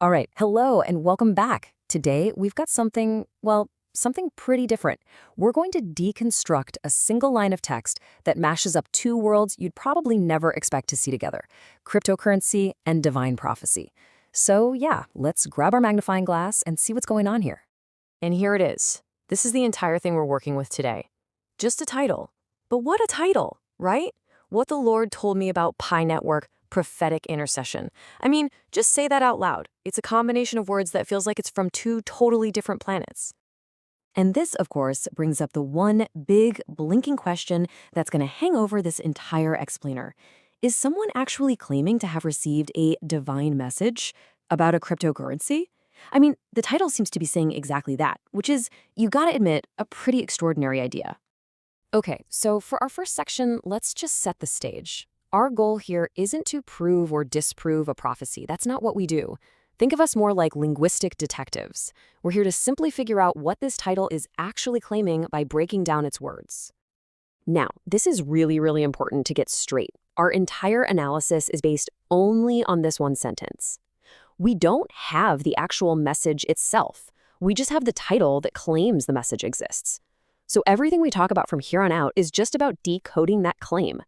All right, hello and welcome back. Today, we've got something, well, something pretty different. We're going to deconstruct a single line of text that mashes up two worlds you'd probably never expect to see together, cryptocurrency and divine prophecy. So yeah, let's grab our magnifying glass and see what's going on here. And here it is. This is the entire thing we're working with today. Just a title. But what a title, right? What the Lord told me about Pi Network Prophetic Intercession. I mean, just say that out loud. It's a combination of words that feels like it's from two totally different planets. And this, of course, brings up the one big, blinking question that's going to hang over this entire explainer. Is someone actually claiming to have received a divine message about a cryptocurrency? I mean, the title seems to be saying exactly that, which is, you gotta admit, a pretty extraordinary idea. Okay, so for our first section, let's just set the stage. Our goal here isn't to prove or disprove a prophecy. That's not what we do. Think of us more like linguistic detectives. We're here to simply figure out what this title is actually claiming by breaking down its words. Now, this is really important to get straight. Our entire analysis is based only on this one sentence. We don't have the actual message itself. We just have the title that claims the message exists. So everything we talk about from here on out is just about decoding that claim.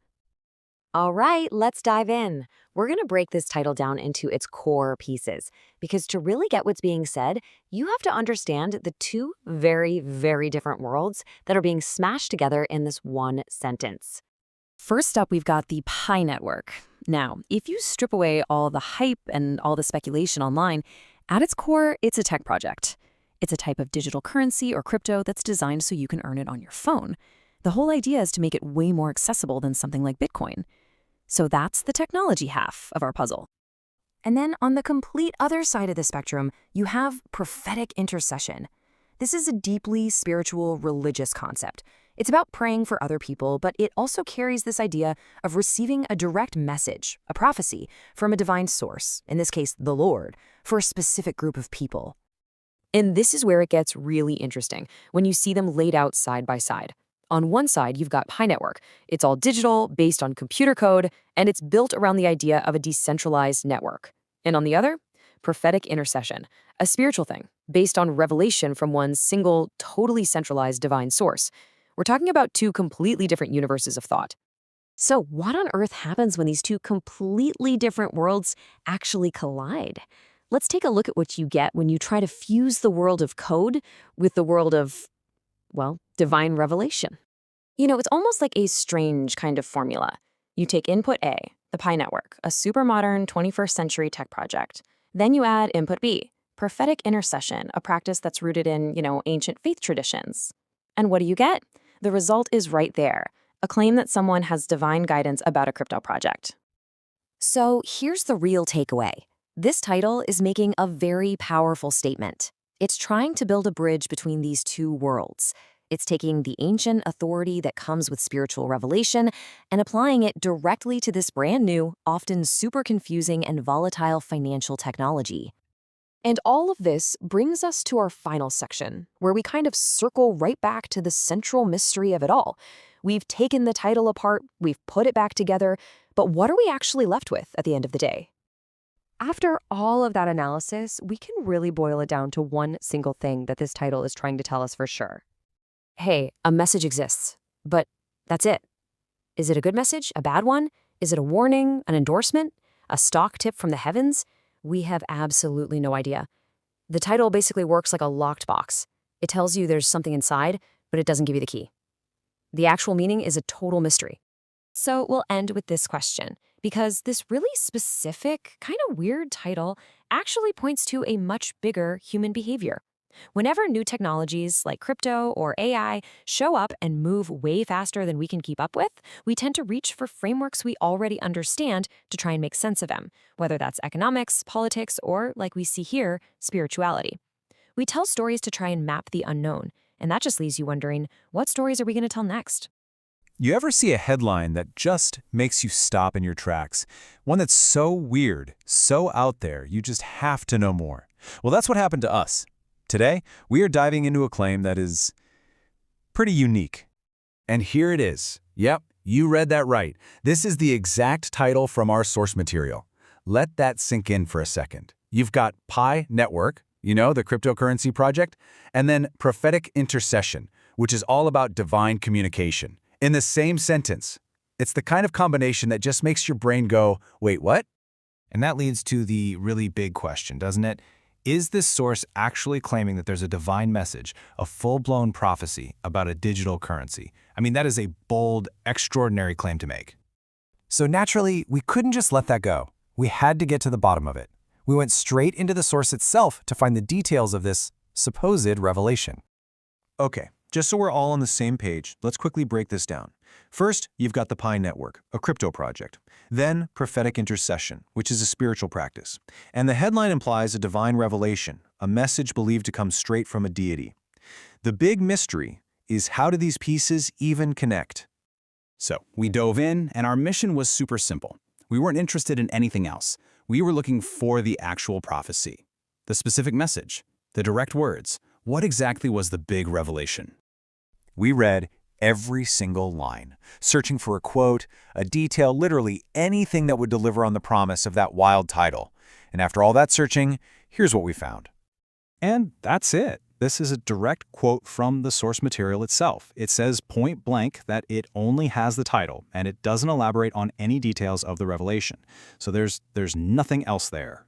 All right, let's dive in. We're going to break this title down into its core pieces, because to really get what's being said, you have to understand the two very different worlds that are being smashed together in this one sentence. First up, we've got the Pi Network. Now, if you strip away all the hype and all the speculation online, at its core, it's a tech project. It's a type of digital currency or crypto that's designed so you can earn it on your phone. The whole idea is to make it way more accessible than something like Bitcoin. So that's the technology half of our puzzle. And then on the complete other side of the spectrum, you have prophetic intercession. This is a deeply spiritual, religious concept. It's about praying for other people, but it also carries this idea of receiving a direct message, a prophecy, from a divine source, in this case, the Lord, for a specific group of people. And this is where it gets really interesting, when you see them laid out side by side. On one side, you've got Pi Network. It's all digital, based on computer code, and it's built around the idea of a decentralized network. And on the other, prophetic intercession, a spiritual thing, based on revelation from one single, totally centralized divine source. We're talking about two completely different universes of thought. So what on earth happens when these two completely different worlds actually collide? Let's take a look at what you get when you try to fuse the world of code with the world of, well, divine revelation. You know, it's almost like a strange kind of formula. You take input A, the Pi Network, a super modern 21st century tech project. Then you add input B, prophetic intercession, a practice that's rooted in, ancient faith traditions. And what do you get? The result is right there, a claim that someone has divine guidance about a crypto project. So here's the real takeaway. This title is making a very powerful statement. It's trying to build a bridge between these two worlds. It's taking the ancient authority that comes with spiritual revelation and applying it directly to this brand new, often super confusing and volatile financial technology. And all of this brings us to our final section, where we kind of circle right back to the central mystery of it all. We've taken the title apart, we've put it back together, but what are we actually left with at the end of the day? After all of that analysis, we can really boil it down to one single thing that this title is trying to tell us for sure. Hey, a message exists, but that's it. Is it a good message, a bad one? Is it a warning, an endorsement, a stock tip from the heavens? We have absolutely no idea. The title basically works like a locked box. It tells you there's something inside, but it doesn't give you the key. The actual meaning is a total mystery. So we'll end with this question, because this really specific, kind of weird title actually points to a much bigger human behavior. Whenever new technologies like crypto or AI show up and move way faster than we can keep up with, we tend to reach for frameworks we already understand to try and make sense of them, whether that's economics, politics, or, like we see here, spirituality. We tell stories to try and map the unknown, and that just leaves you wondering, what stories are we going to tell next? You ever see a headline that just makes you stop in your tracks? One that's so weird, so out there, you just have to know more. Well, that's what happened to us. Today, we are diving into a claim that is pretty unique. And here it is. Yep, you read that right. This is the exact title from our source material. Let that sink in for a second. You've got Pi Network, the cryptocurrency project, and then prophetic intercession, which is all about divine communication. In the same sentence. It's the kind of combination that just makes your brain go, wait, what? And that leads to the really big question, doesn't it? Is this source actually claiming that there's a divine message, a full-blown prophecy about a digital currency? I mean, that is a bold, extraordinary claim to make. So naturally, we couldn't just let that go. We had to get to the bottom of it. We went straight into the source itself to find the details of this supposed revelation. Okay, just so we're all on the same page, let's quickly break this down. First, you've got the Pi Network, a crypto project. Then, prophetic intercession, which is a spiritual practice. And the headline implies a divine revelation, a message believed to come straight from a deity. The big mystery is, how do these pieces even connect? So, we dove in, and our mission was super simple. We weren't interested in anything else. We were looking for the actual prophecy, the specific message, the direct words. What exactly was the big revelation? We read every single line, searching for a quote, a detail, literally anything that would deliver on the promise of that wild title. And after all that searching, here's what we found. And that's it. This is a direct quote from the source material itself. It says point blank that it only has the title, and it doesn't elaborate on any details of the revelation. So there's nothing else there.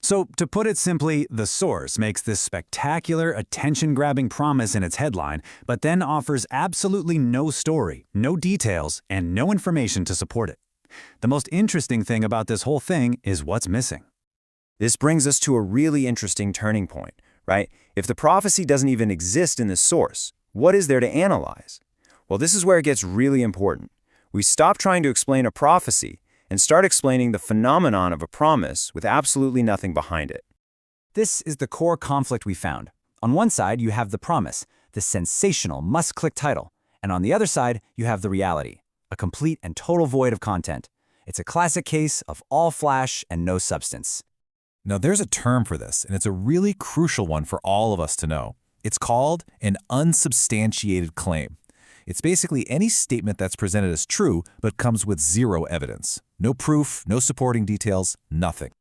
So, to put it simply, the source makes this spectacular, attention-grabbing promise in its headline, but then offers absolutely no story, no details, and no information to support it. The most interesting thing about this whole thing is what's missing. This brings us to a really interesting turning point, right? If the prophecy doesn't even exist in the source, what is there to analyze? Well, this is where it gets really important. We stop trying to explain a prophecy and start explaining the phenomenon of a promise with absolutely nothing behind it. This is the core conflict we found. On one side, you have the promise, the sensational, must-click title, and on the other side, you have the reality, a complete and total void of content. It's a classic case of all flash and no substance. Now, there's a term for this, and it's a really crucial one for all of us to know. It's called an unsubstantiated claim. It's basically any statement that's presented as true, but comes with zero evidence. No proof, no supporting details, nothing.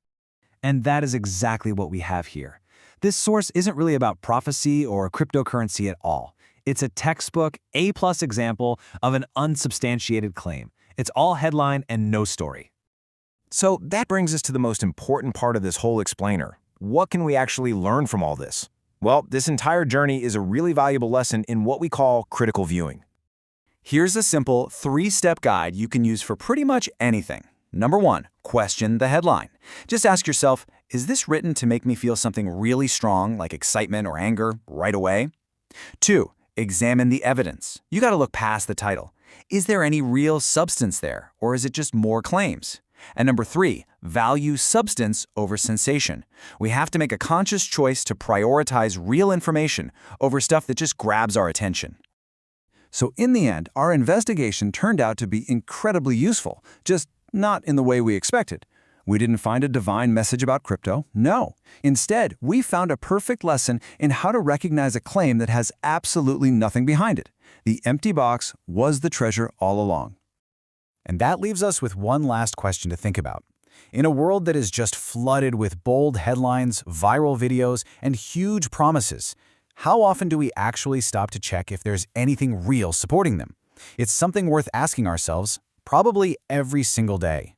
And that is exactly what we have here. This source isn't really about prophecy or cryptocurrency at all. It's a textbook, A-plus example of an unsubstantiated claim. It's all headline and no story. So that brings us to the most important part of this whole explainer. What can we actually learn from all this? Well, this entire journey is a really valuable lesson in what we call critical viewing. Here's a simple 3-step guide you can use for pretty much anything. Number 1, question the headline. Just ask yourself, is this written to make me feel something really strong, like excitement or anger, right away? 2, examine the evidence. You got to look past the title. Is there any real substance there, or is it just more claims? And number 3, value substance over sensation. We have to make a conscious choice to prioritize real information over stuff that just grabs our attention. So in the end, our investigation turned out to be incredibly useful, just not in the way we expected. We didn't find a divine message about crypto, no. Instead, we found a perfect lesson in how to recognize a claim that has absolutely nothing behind it. The empty box was the treasure all along. And that leaves us with one last question to think about. In a world that is just flooded with bold headlines, viral videos, and huge promises, how often do we actually stop to check if there's anything real supporting them? It's something worth asking ourselves, probably every single day.